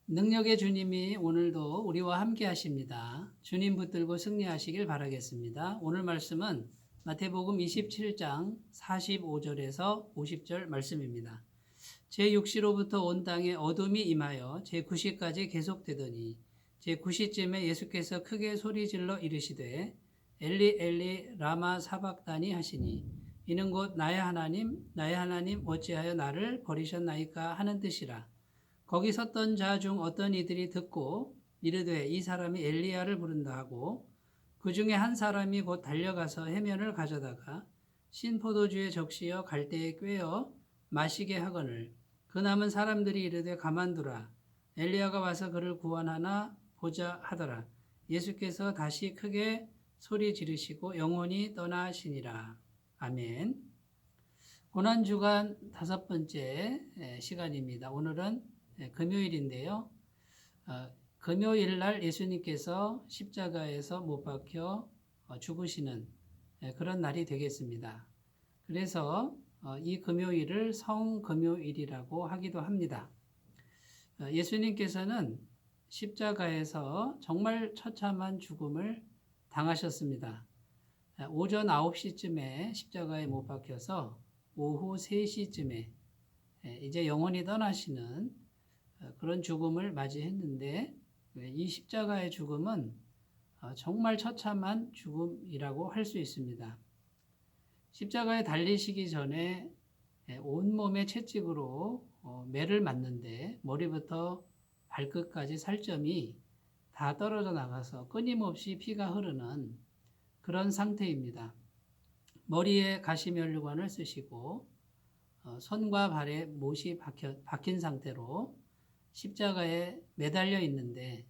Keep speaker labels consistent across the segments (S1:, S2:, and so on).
S1: 능력의 주님이 오늘도 우리와 함께 하십니다. 주님 붙들고 승리하시길 바라겠습니다. 오늘 말씀은 마태복음 27장 45절에서 50절 말씀입니다. 제6시로부터 온 땅에 어둠이 임하여 제9시까지 계속되더니 제9시쯤에 예수께서 크게 소리질러 이르시되 엘리 엘리 라마 사박다니 하시니 이는 곧 나의 하나님 어찌하여 나를 버리셨나이까 하는 뜻이라. 거기 섰던 자 중 어떤 이들이 듣고 이르되 이 사람이 엘리야를 부른다 하고 그 중에 한 사람이 곧 달려가서 해면을 가져다가 신 포도주에 적시어 갈대에 꿰어 마시게 하거늘 그 남은 사람들이 이르되 가만두라 엘리야가 와서 그를 구원하나 보자 하더라. 예수께서 다시 크게 소리 지르시고 영원히 떠나시니라. 아멘. 고난주간 5번째 시간입니다. 오늘은 금요일인데요. 금요일 날 예수님께서 십자가에서 못 박혀 죽으시는 그런 날이 되겠습니다. 그래서 이 금요일을 성금요일이라고 하기도 합니다. 예수님께서는 십자가에서 정말 처참한 죽음을 당하셨습니다. 오전 9시쯤에 십자가에 못 박혀서 오후 3시쯤에 이제 영원히 떠나시는 그런 죽음을 맞이했는데 이 십자가의 죽음은 정말 처참한 죽음이라고 할 수 있습니다. 십자가에 달리시기 전에 온몸에 채찍으로 매를 맞는데 머리부터 발끝까지 살점이 다 떨어져 나가서 끊임없이 피가 흐르는 그런 상태입니다. 머리에 가시면류관을 쓰시고 손과 발에 못이 박힌 상태로 십자가에 매달려 있는데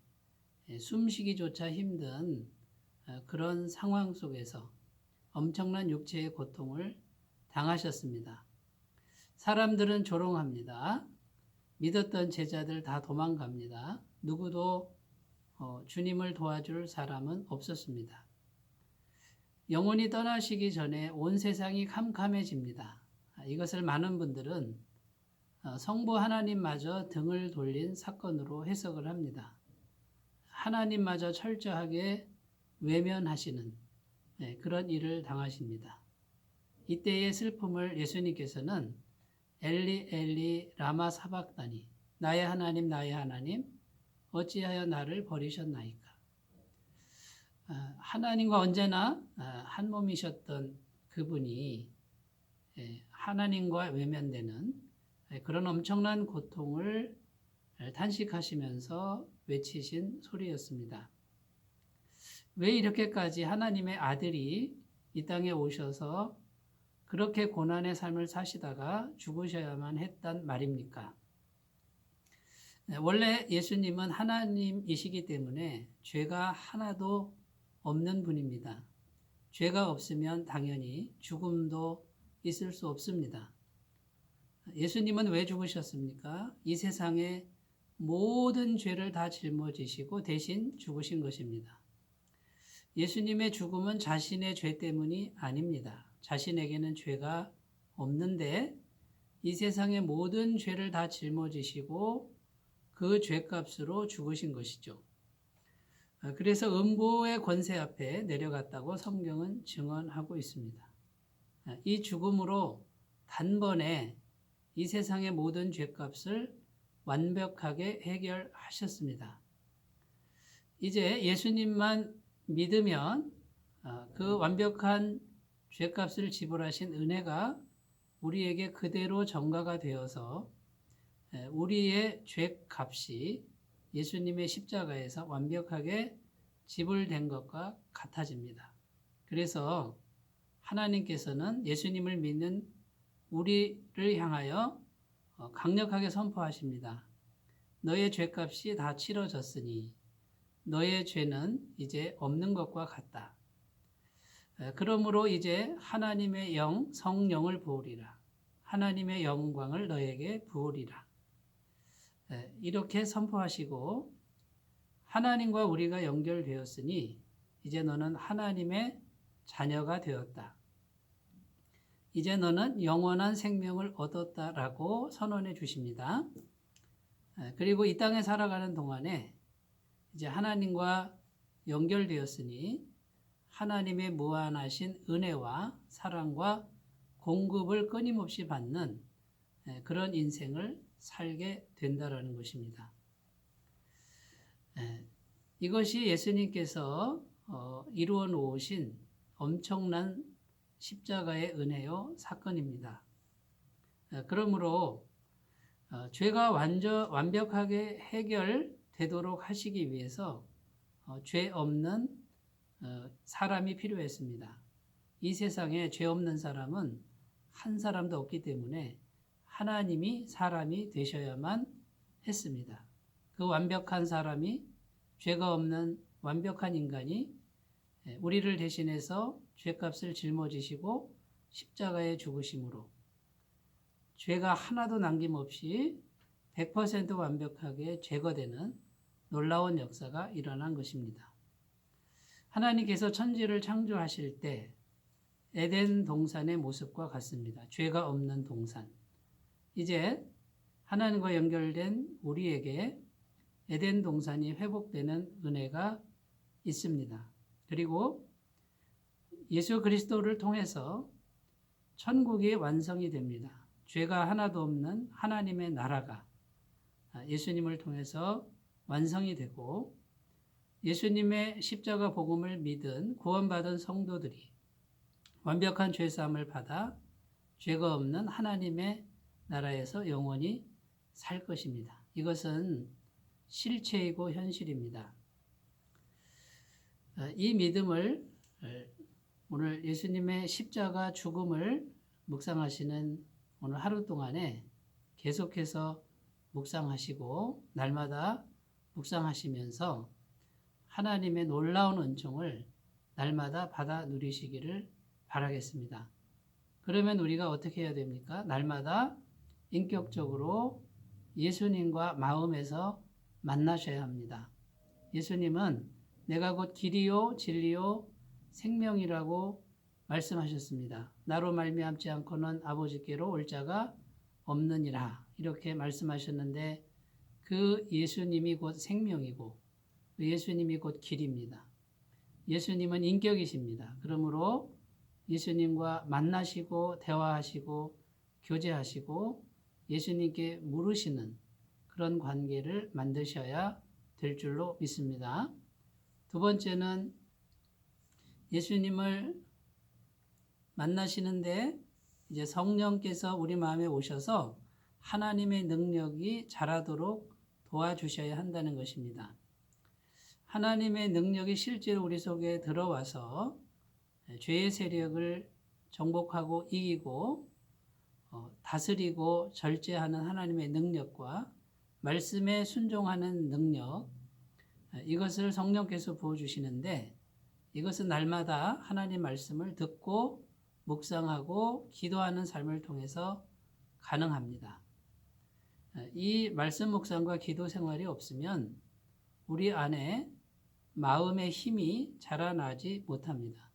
S1: 숨쉬기조차 힘든 그런 상황 속에서 엄청난 육체의 고통을 당하셨습니다. 사람들은 조롱합니다. 믿었던 제자들 다 도망갑니다. 누구도 주님을 도와줄 사람은 없었습니다. 영원히 떠나시기 전에 온 세상이 캄캄해집니다. 이것을 많은 분들은 성부 하나님마저 등을 돌린 사건으로 해석을 합니다. 하나님마저 철저하게 외면하시는 그런 일을 당하십니다. 이때의 슬픔을 예수님께서는 엘리 엘리 라마 사박다니 나의 하나님 어찌하여 나를 버리셨나이까. 하나님과 언제나 한 몸이셨던 그분이 하나님과 외면되는 그런 엄청난 고통을 탄식하시면서 외치신 소리였습니다. 왜 이렇게까지 하나님의 아들이 이 땅에 오셔서 그렇게 고난의 삶을 사시다가 죽으셔야만 했단 말입니까? 원래 예수님은 하나님이시기 때문에 죄가 하나도 없는 분입니다. 죄가 없으면 당연히 죽음도 있을 수 없습니다. 예수님은 왜 죽으셨습니까? 이 세상의 모든 죄를 다 짊어지시고 대신 죽으신 것입니다. 예수님의 죽음은 자신의 죄 때문이 아닙니다. 자신에게는 죄가 없는데 이 세상의 모든 죄를 다 짊어지시고 그 죄값으로 죽으신 것이죠. 그래서 음부의 권세 앞에 내려갔다고 성경은 증언하고 있습니다. 이 죽음으로 단번에 이 세상의 모든 죄값을 완벽하게 해결하셨습니다. 이제 예수님만 믿으면 그 완벽한 죄값을 지불하신 은혜가 우리에게 그대로 전가가 되어서 우리의 죄값이 예수님의 십자가에서 완벽하게 지불된 것과 같아집니다. 그래서 하나님께서는 예수님을 믿는 우리를 향하여 강력하게 선포하십니다. 너의 죄값이 다 치러졌으니 너의 죄는 이제 없는 것과 같다. 그러므로 이제 하나님의 영, 성령을 부으리라. 하나님의 영광을 너에게 부으리라. 이렇게 선포하시고 하나님과 우리가 연결되었으니 이제 너는 하나님의 자녀가 되었다. 이제 너는 영원한 생명을 얻었다라고 선언해 주십니다. 그리고 이 땅에 살아가는 동안에 이제 하나님과 연결되었으니 하나님의 무한하신 은혜와 사랑과 공급을 끊임없이 받는 그런 인생을 살게 된다라는 것입니다. 이것이 예수님께서 이루어 놓으신 엄청난 십자가의 은혜요 사건입니다. 그러므로 죄가 완벽하게 해결되도록 하시기 위해서 죄 없는 사람이 필요했습니다. 이 세상에 죄 없는 사람은 한 사람도 없기 때문에 하나님이 사람이 되셔야만 했습니다. 그 완벽한 사람이 죄가 없는 완벽한 인간이 우리를 대신해서 죄값을 짊어지시고 십자가에 죽으심으로 죄가 하나도 남김없이 100% 완벽하게 제거되는 놀라운 역사가 일어난 것입니다. 하나님께서 천지를 창조하실 때 에덴 동산의 모습과 같습니다. 죄가 없는 동산. 이제 하나님과 연결된 우리에게 에덴 동산이 회복되는 은혜가 있습니다. 그리고 예수 그리스도를 통해서 천국이 완성이 됩니다. 죄가 하나도 없는 하나님의 나라가 예수님을 통해서 완성이 되고 예수님의 십자가 복음을 믿은 구원받은 성도들이 완벽한 죄사함을 받아 죄가 없는 하나님의 나라에서 영원히 살 것입니다. 이것은 실체이고 현실입니다. 이 믿음을 오늘 예수님의 십자가 죽음을 묵상하시는 오늘 하루 동안에 계속해서 묵상하시고 날마다 묵상하시면서 하나님의 놀라운 은총을 날마다 받아 누리시기를 바라겠습니다. 그러면 우리가 어떻게 해야 됩니까? 날마다 인격적으로 예수님과 마음에서 만나셔야 합니다. 예수님은 내가 곧 길이요 진리요 생명이라고 말씀하셨습니다. 나로 말미암지 않고는 아버지께로 올 자가 없느니라 이렇게 말씀하셨는데 그 예수님이 곧 생명이고 그 예수님이 곧 길입니다. 예수님은 인격이십니다. 그러므로 예수님과 만나시고 대화하시고 교제하시고 예수님께 물으시는 그런 관계를 만드셔야 될 줄로 믿습니다. 두 번째는 예수님을 만나시는데 이제 성령께서 우리 마음에 오셔서 하나님의 능력이 자라도록 도와주셔야 한다는 것입니다. 하나님의 능력이 실제로 우리 속에 들어와서 죄의 세력을 정복하고 이기고 다스리고 절제하는 하나님의 능력과 말씀에 순종하는 능력 이것을 성령께서 부어주시는데 이것은 날마다 하나님 말씀을 듣고 묵상하고 기도하는 삶을 통해서 가능합니다. 이 말씀 묵상과 기도 생활이 없으면 우리 안에 마음의 힘이 자라나지 못합니다.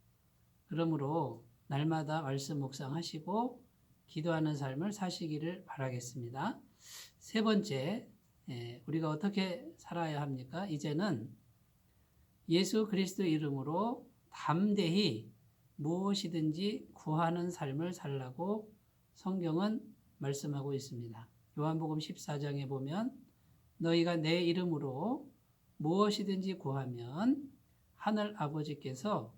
S1: 그러므로 날마다 말씀 묵상하시고 기도하는 삶을 사시기를 바라겠습니다. 세 번째, 우리가 어떻게 살아야 합니까? 이제는 예수 그리스도 이름으로 담대히 무엇이든지 구하는 삶을 살라고 성경은 말씀하고 있습니다. 요한복음 14장에 보면 너희가 내 이름으로 무엇이든지 구하면 하늘 아버지께서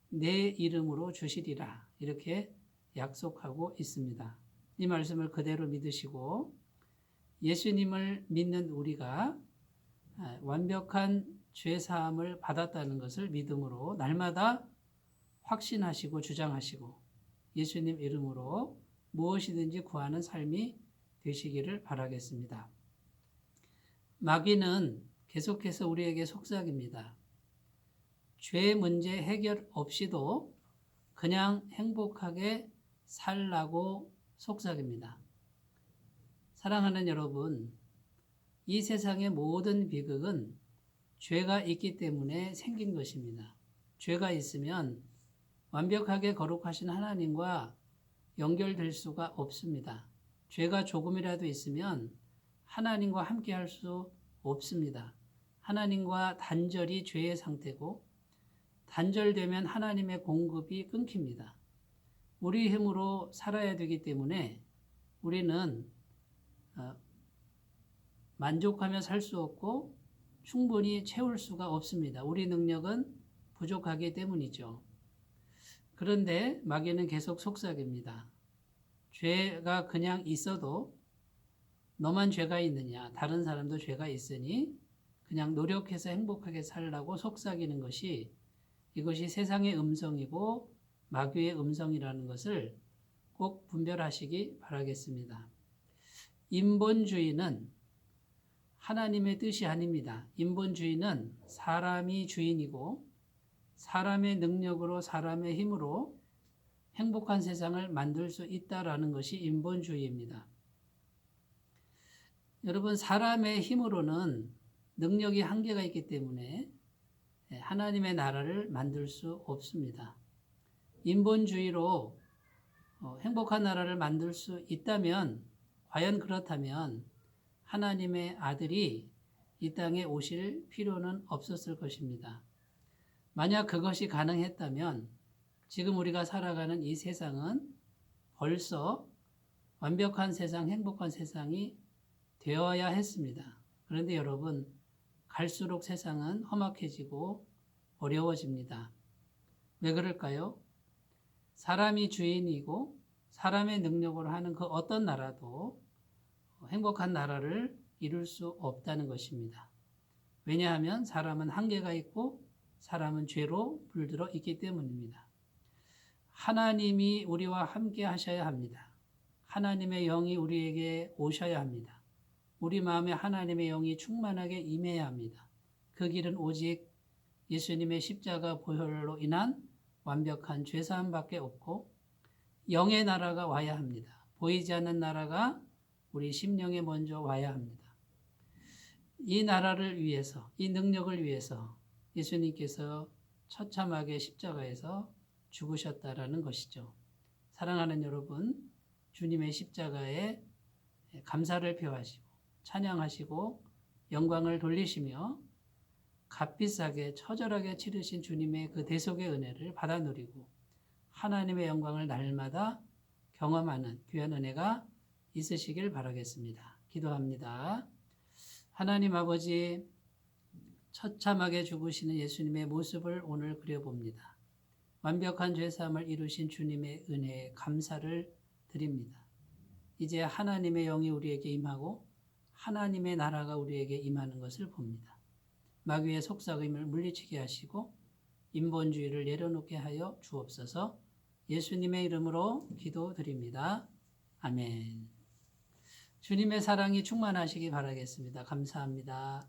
S1: 내 이름으로 주시리라 이렇게 약속하고 있습니다. 이 말씀을 그대로 믿으시고 예수님을 믿는 우리가 완벽한 죄사함을 받았다는 것을 믿음으로 날마다 확신하시고 주장하시고 예수님 이름으로 무엇이든지 구하는 삶이 되시기를 바라겠습니다. 마귀는 계속해서 우리에게 속삭입니다. 죄 문제 해결 없이도 그냥 행복하게 살라고 속삭입니다. 사랑하는 여러분, 이 세상의 모든 비극은 죄가 있기 때문에 생긴 것입니다. 죄가 있으면 완벽하게 거룩하신 하나님과 연결될 수가 없습니다. 죄가 조금이라도 있으면 하나님과 함께 할 수 없습니다. 하나님과 단절이 죄의 상태고 단절되면 하나님의 공급이 끊깁니다. 우리 힘으로 살아야 되기 때문에 우리는 만족하며 살 수 없고 충분히 채울 수가 없습니다. 우리 능력은 부족하기 때문이죠. 그런데 마귀는 계속 속삭입니다. 죄가 그냥 있어도 너만 죄가 있느냐, 다른 사람도 죄가 있으니 그냥 노력해서 행복하게 살라고 속삭이는 것이 이것이 세상의 음성이고 마귀의 음성이라는 것을 꼭 분별하시기 바라겠습니다. 인본주의는 하나님의 뜻이 아닙니다. 인본주의는 사람이 주인이고 사람의 능력으로 사람의 힘으로 행복한 세상을 만들 수 있다라는 것이 인본주의입니다. 여러분, 사람의 힘으로는 능력이 한계가 있기 때문에 하나님의 나라를 만들 수 없습니다. 인본주의로 행복한 나라를 만들 수 있다면, 과연 그렇다면 하나님의 아들이 이 땅에 오실 필요는 없었을 것입니다. 만약 그것이 가능했다면 지금 우리가 살아가는 이 세상은 벌써 완벽한 세상, 행복한 세상이 되어야 했습니다. 그런데 여러분, 갈수록 세상은 험악해지고 어려워집니다. 왜 그럴까요? 사람이 주인이고 사람의 능력으로 하는 그 어떤 나라도 행복한 나라를 이룰 수 없다는 것입니다. 왜냐하면 사람은 한계가 있고 사람은 죄로 물들어 있기 때문입니다. 하나님이 우리와 함께 하셔야 합니다. 하나님의 영이 우리에게 오셔야 합니다. 우리 마음에 하나님의 영이 충만하게 임해야 합니다. 그 길은 오직 예수님의 십자가 보혈로 인한 완벽한 죄사함밖에 없고 영의 나라가 와야 합니다. 보이지 않는 나라가 우리 심령에 먼저 와야 합니다. 이 나라를 위해서, 이 능력을 위해서 예수님께서 처참하게 십자가에서 죽으셨다라는 것이죠. 사랑하는 여러분, 주님의 십자가에 감사를 표하시고 찬양하시고 영광을 돌리시며 값비싸게 처절하게 치르신 주님의 그 대속의 은혜를 받아 누리고 하나님의 영광을 날마다 경험하는 귀한 은혜가 있으시길 바라겠습니다. 기도합니다. 하나님 아버지, 처참하게 죽으시는 예수님의 모습을 오늘 그려봅니다. 완벽한 죄사함을 이루신 주님의 은혜에 감사를 드립니다. 이제 하나님의 영이 우리에게 임하고 하나님의 나라가 우리에게 임하는 것을 봅니다. 마귀의 속삭임을 물리치게 하시고 인본주의를 내려놓게 하여 주옵소서. 예수님의 이름으로 기도드립니다. 아멘. 주님의 사랑이 충만하시기 바라겠습니다. 감사합니다.